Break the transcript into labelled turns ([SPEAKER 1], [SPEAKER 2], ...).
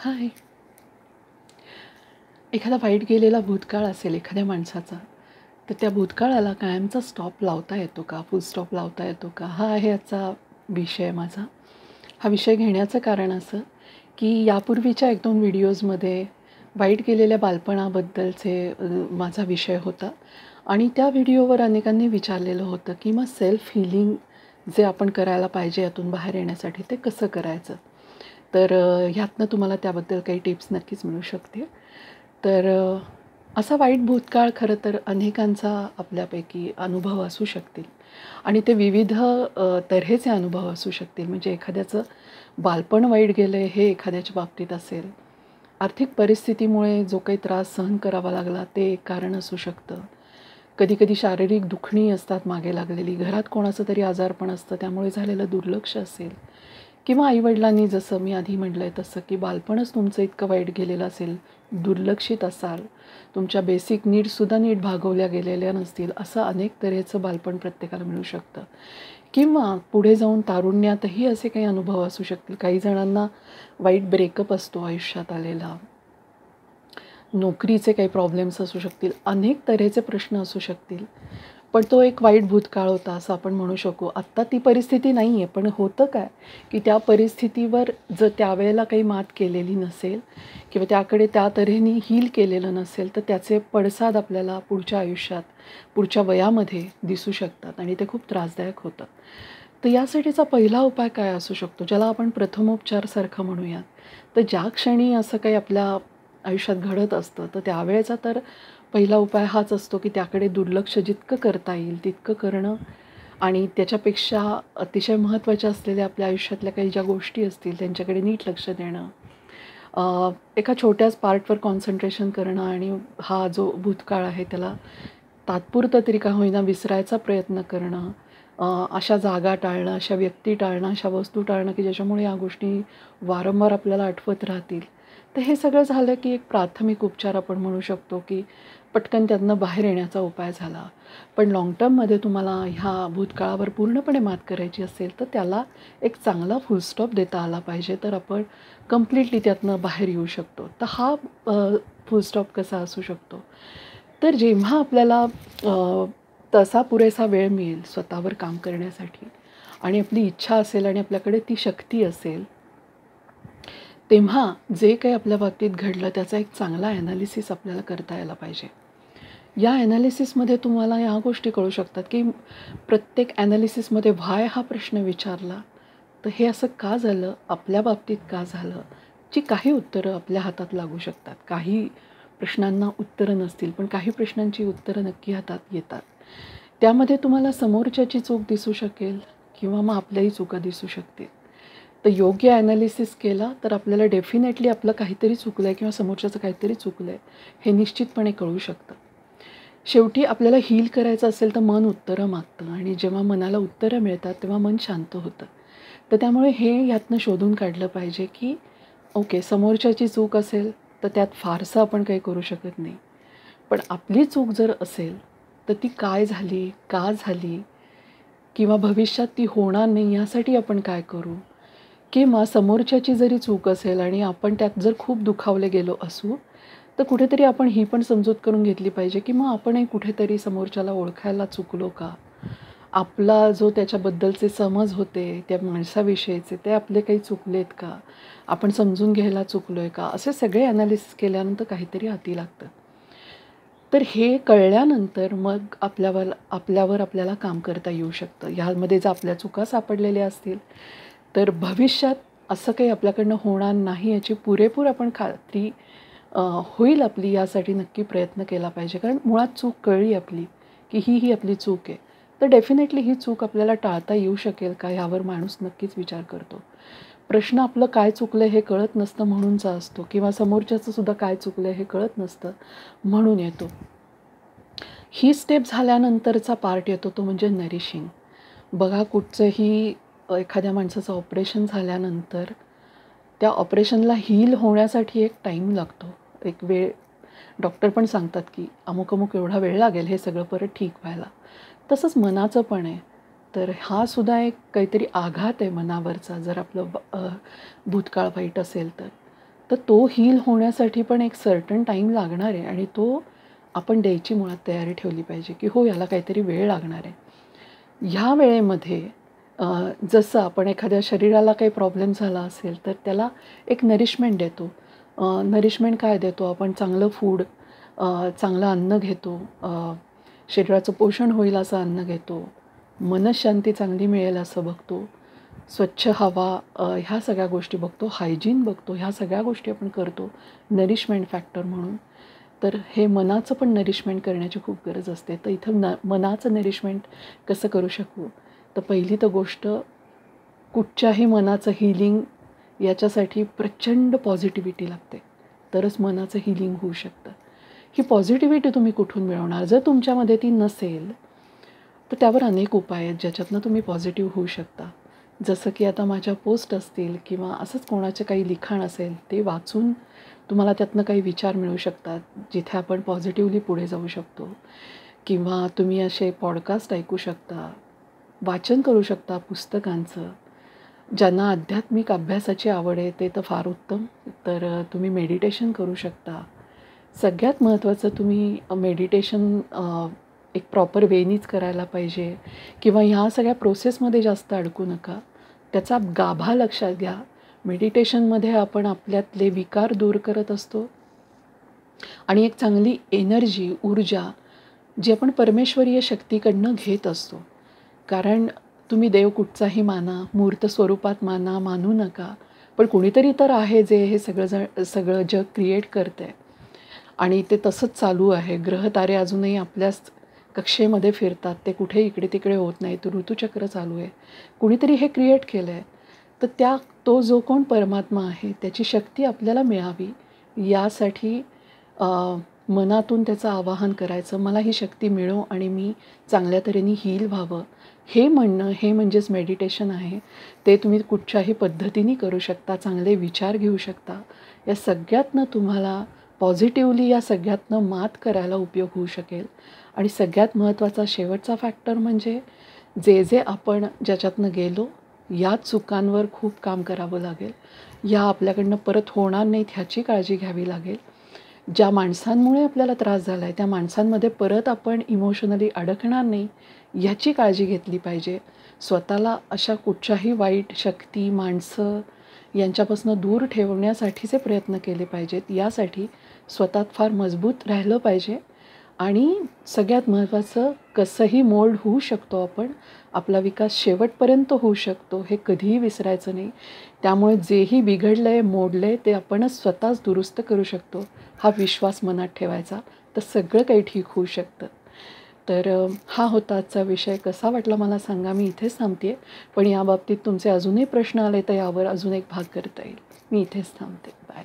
[SPEAKER 1] हाय. एखादा वाईट गेलेला भूतकाळ असेल एखाद्या माणसाचा, तर त्या भूतकाळाला कायमचा स्टॉप लावता येतो का? फुल स्टॉप लावता येतो का? हा आहे आजचा विषय माझा. हा विषय घेण्याचं कारण असं, की यापूर्वीच्या 1-2 व्हिडिओजमध्ये वाईट गेलेल्या बालपणाबद्दलचे माझा विषय होता आणि त्या व्हिडिओवर अनेकांनी विचारलेलं होतं, की मग सेल्फ हीलिंग जे आपण करायला पाहिजे यातून बाहेर येण्यासाठी ते कसं करायचं? तर ह्यातनं तुम्हाला त्याबद्दल काही टिप्स नक्कीच मिळू शकतील. तर असा वाईट भूतकाळ खरं तर अनेकांचा आपल्यापैकी अनुभव असू शकतील आणि ते विविध तऱ्हेचे अनुभव असू शकतील. म्हणजे एखाद्याचं बालपण वाईट गेलं आहे हे एखाद्याच्या बाबतीत असेल. आर्थिक परिस्थितीमुळे जो काही त्रास सहन करावा लागला ते एक कारण असू शकतं. कधी-कधी शारीरिक दुखणी असतात मागे लागलेली. घरात कोणाचं तरी आजारपण असतं त्यामुळे झालेलं दुर्लक्ष असेल किंवा आई-वडिलांनी जसं मी आधी म्हटलं आहे तसं की बालपणच तुमचं इतकं वाईट गेलेलं असेल, दुर्लक्षित असाल, तुमच्या बेसिक नीड्ससुद्धा नीट भागवल्या गेलेल्या नसतील, असं अनेक तऱ्हेचं बालपण प्रत्येकाला मिळू शकतं. किंवा पुढे जाऊन तारुण्यातही असे काही अनुभव असू शकतील. काही जणांना वाईट ब्रेकअप असतो आयुष्यात आलेला. नोकरीचे काही प्रॉब्लेम्स असू शकतील, अनेक तऱ्हेचे प्रश्न असू शकतील. पण तो एक वाईट भूतकाळ होता असं आपण म्हणू शकू. आत्ता ती परिस्थिती नाही आहे, पण होतं काय, की त्या परिस्थितीवर जर त्यावेळेला काही मात केलेली नसेल किंवा त्याकडे त्या तऱ्हेने हील केलेलं नसेल, तर त्याचे पडसाद आपल्याला पुढच्या आयुष्यात, पुढच्या वयामध्ये दिसू शकतात आणि ते खूप त्रासदायक होतं. तर यासाठीचा पहिला उपाय काय असू शकतो, ज्याला आपण प्रथमोपचारसारखं म्हणूयात. तर ज्या क्षणी असं काही आपल्या आयुष्यात घडत असतं, तर त्यावेळेचा तर पहिला उपाय हाच असतो, की त्याकडे दुर्लक्ष जितकं करता येईल तितकं करणं आणि त्याच्यापेक्षा अतिशय महत्त्वाच्या असलेल्या आपल्या आयुष्यातल्या काही ज्या गोष्टी असतील त्यांच्याकडे नीट लक्ष देणं. एका छोट्याच पार्टवर कॉन्सन्ट्रेशन करणं आणि हा जो भूतकाळ आहे त्याला तात्पुरतं तरी का होईना विसरायचा प्रयत्न करणं. अशा जागा टाळणं, अशा व्यक्ती टाळणं, अशा वस्तू टाळणं, की ज्याच्यामुळे या गोष्टी वारंवार आपल्याला आठवत राहतील. तर हे सगळं झालं, की एक प्राथमिक उपचार आपण म्हणू शकतो, की पटकन त्यातनं बाहेर येण्याचा उपाय झाला. पण लाँग टर्ममध्ये तुम्हाला ह्या भूतकाळावर पूर्णपणे मात करायची असेल, तर त्याला एक चांगला फुल स्टॉप देता आला पाहिजे. तर आपण कंप्लीटली त्यातनं बाहेर येऊ शकतो. तर हा फुल स्टॉप कसा असू शकतो? तर जेव्हा आपल्याला तसा पुरेसा वेळ मिळेल स्वतःवर काम करण्यासाठी आणि आपली इच्छा असेल आणि आपल्याकडे ती शक्ती असेल, तेव्हा जे काही आपल्या बाबतीत घडलं त्याचा एक चांगला ॲनालिसिस आपल्याला करता यायला पाहिजे. या ॲनालिसिसमध्ये तुम्हाला ह्या गोष्टी कळू शकतात, की प्रत्येक ॲनालिसिसमध्ये व्हाय हा प्रश्न विचारला, तर हे असं का झालं? आपल्या बाबतीत का झालं? जी काही उत्तरं आपल्या हातात लागू शकतात. काही प्रश्नांना उत्तरं नसतील, पण काही प्रश्नांची उत्तरं नक्की हातात येतात. त्यामध्ये तुम्हाला समोरच्याची चूक दिसू शकेल किंवा मग आपल्याही चुका दिसू शकतील. तर योग्य ॲनालिसिस केला तर आपल्याला डेफिनेटली आपलं काहीतरी चुकलं आहे किंवा समोरच्याचं काहीतरी चुकलं आहे, हे निश्चितपणे कळू शकतं. शेवटी आपल्याला हील करायचं असेल तर मन उत्तरं मागतं आणि जेव्हा मनाला उत्तरं मिळतात तेव्हा मन शांत होतं. तर त्यामुळे हे यातनं शोधून काढलं पाहिजे, की ओके समोरच्याची चूक असेल तर त्यात फारसं आपण काही करू शकत नाही. पण आपली चूक जर असेल तर ती काय झाली, का झाली किंवा भविष्यात ती होणार नाही यासाठी आपण काय करू? किंवा समोरच्याची जरी चूक असेल आणि आपण त्यात जर खूप दुखावले गेलो असू, तर कुठेतरी आपण ही पण समजूत करून घेतली पाहिजे, की मग आपणही कुठेतरी समोरच्याला ओळखायला चुकलो का? आपला जो त्याच्याबद्दलचे समज होते, त्या माणसाविषयीचे ते आपले काही चुकलेत का? आपण समजून घ्यायला चुकलोय का? असे सगळे ॲनालिसिस केल्यानंतर काहीतरी हाती लागतं. तर हे कळल्यानंतर मग आपल्यावर आपल्याला काम करता येऊ शकतं. ह्यामध्ये जर आपल्या चुका सापडलेल्या असतील, तर भविष्यात असं काही आपल्याकडनं होणार नाही याची पुरेपूर आपण खात्री होईल आपली यासाठी नक्की प्रयत्न केला पाहिजे. कारण मुळात चूक कळली आपली, की ही आपली चूक आहे. तर डेफिनेटली ही चूक आपल्याला टाळता येऊ शकेल का ह्यावर माणूस नक्कीच विचार करतो. प्रश्न आपलं काय चुकलं हे कळत नसतं म्हणूनचा असतो किंवा समोरच्याचं सुद्धा काय चुकलं हे कळत नसतं म्हणून येतो. ही स्टेप झाल्यानंतरचा पार्ट येतो तो म्हणजे नरिशिंग. बघा कुठचंही एखाद्या माणसाचं ऑपरेशन झाल्यानंतर त्या ऑपरेशनला हील होण्यासाठी एक टाईम लागतो. एक वेळ डॉक्टर पण सांगतात, की अमुक-अमुक एवढा वेळ लागेल हे सगळं परत ठीक व्हायला. तसंच मनाचं पण आहे. तर हा सुद्धा एक काहीतरी आघात आहे मनावरचा जर आपलं भूतकाळ वाईट असेल तर. तर तो हील होण्यासाठी पण एक सर्टन टाईम लागणार आहे आणि तो आपण द्यायची मुळात तयारी ठेवली पाहिजे की हो याला काहीतरी वेळ लागणार आहे. ह्या वेळेमध्ये जसं आपण एखाद्या शरीराला काही प्रॉब्लेम झाला असेल तर त्याला एक नरिशमेंट देतो. नरिशमेंट काय देतो आपण? चांगलं फूड, चांगलं अन्न घेतो, शरीराचं पोषण होईल असं अन्न घेतो, मनःशांती चांगली मिळेल असं बघतो, स्वच्छ हवा, ह्या सगळ्या गोष्टी बघतो, हायजीन बघतो, ह्या सगळ्या गोष्टी आपण करतो नरिशमेंट फॅक्टर म्हणून. तर हे मनाचं पण नरिशमेंट करण्याची खूप गरज असते. तर इथं मनाचं नरिशमेंट कसं करू शकू? तर पहिली तर गोष्ट, कुठच्याही मनाचं हिलिंग याच्यासाठी प्रचंड पॉझिटिव्हिटी लागते, तरच मनाचं हिलिंग होऊ शकतं. ही पॉझिटिव्हिटी तुम्ही कुठून मिळवणार? जर तुमच्यामध्ये ती नसेल तर त्यावर अनेक उपाय आहेत ज्याच्यातनं तुम्ही पॉझिटिव्ह होऊ शकता. जसं की आता माझ्या पोस्ट असतील किंवा असंच कोणाचं काही लिखाण असेल ते वाचून तुम्हाला त्यातनं काही विचार मिळू शकतात जिथे आपण पॉझिटिव्हली पुढे जाऊ शकतो. किंवा तुम्ही असे पॉडकास्ट ऐकू शकता, वाचन करू शकता पुस्तकांचं. ज्यांना आध्यात्मिक अभ्यासाची आवड आहे ते तर फार उत्तम. तर तुम्ही मेडिटेशन करू शकता. सगळ्यात महत्त्वाचं, तुम्ही मेडिटेशन एक प्रॉपर वेनीच करायला पाहिजे किंवा ह्या सगळ्या प्रोसेसमध्ये जास्त अडकू नका. त्याचा गाभा लक्षात घ्या. मेडिटेशनमध्ये आपण आपल्यातले विकार दूर करत असतो आणि एक चांगली एनर्जी, ऊर्जा जी आपण परमेश्वरीय शक्तीकडनं घेत असतो. कारण तुम्ही देव कुठचाही माना, मूर्त स्वरूपात माना, मानू नका, पण कुणीतरी तर आहे जे हे सगळं जग क्रिएट करतं आहे आणि ते तसंच चालू आहे. ग्रह तारे अजूनही आपल्याच कक्षेमध्ये फिरतात, ते कुठे इकडे तिकडे होत नाही. तर ऋतुचक्र चालू आहे, कुणीतरी हे क्रिएट केलं आहे. तर तो जो कोण परमात्मा आहे त्याची शक्ती आपल्याला मिळावी यासाठी मनातून त्याचं आवाहन करायचं, मला ही शक्ती मिळो आणि मी चांगल्या तऱ्हेने हील व्हावं, हे म्हणणं, हे म्हणजेच मेडिटेशन आहे. ते तुम्ही कुठच्याही पद्धतीने करू शकता, चांगले विचार घेऊ शकता. या सगळ्यातनं तुम्हाला पॉझिटिव्हली या सगळ्यातनं मात करायला उपयोग होऊ शकेल. आणि सगळ्यात महत्त्वाचा शेवटचा फॅक्टर म्हणजे जे आपण ज्याच्यातनं गेलो या चुकांवर खूप काम करावं लागेल. या आपल्याकडनं परत होणार नाहीत ह्याची काळजी घ्यावी लागेल. ज्या माणसांमुळे आपल्याला त्रास झाला आहे त्या माणसांमध्ये परत आपण इमोशनली अडकणार नाही याची काळजी घेतली पाहिजे. स्वतःला अशा कुठच्याही वाईट शक्ती, माणसं यांच्यापासून दूर ठेवण्यासाठीचे प्रयत्न केले पाहिजेत. यासाठी स्वतःत फार मजबूत राहिलं पाहिजे. आणि सगळ्यात महत्त्वाचं, कसंही मोल्ड होऊ शकतो आपण, आपला विकास शेवटपर्यंत होऊ शकतो, हे कधीही विसरायचं नाही. त्यामुळे जेही बिघडलं आहे, मोडलं आहे, ते आपणच स्वतःच दुरुस्त करू शकतो, हा विश्वास मनात ठेवायचा. तर सगळं काही ठीक होऊ शकतं. तर हा होता आजचा विषय. कसा वाटला मला सांगा. मी इथेच थांबते, पण याबाबतीत तुमचे अजूनही प्रश्न आले तर यावर अजून एक भाग करता येईल. मी इथेच थांबते. बाय.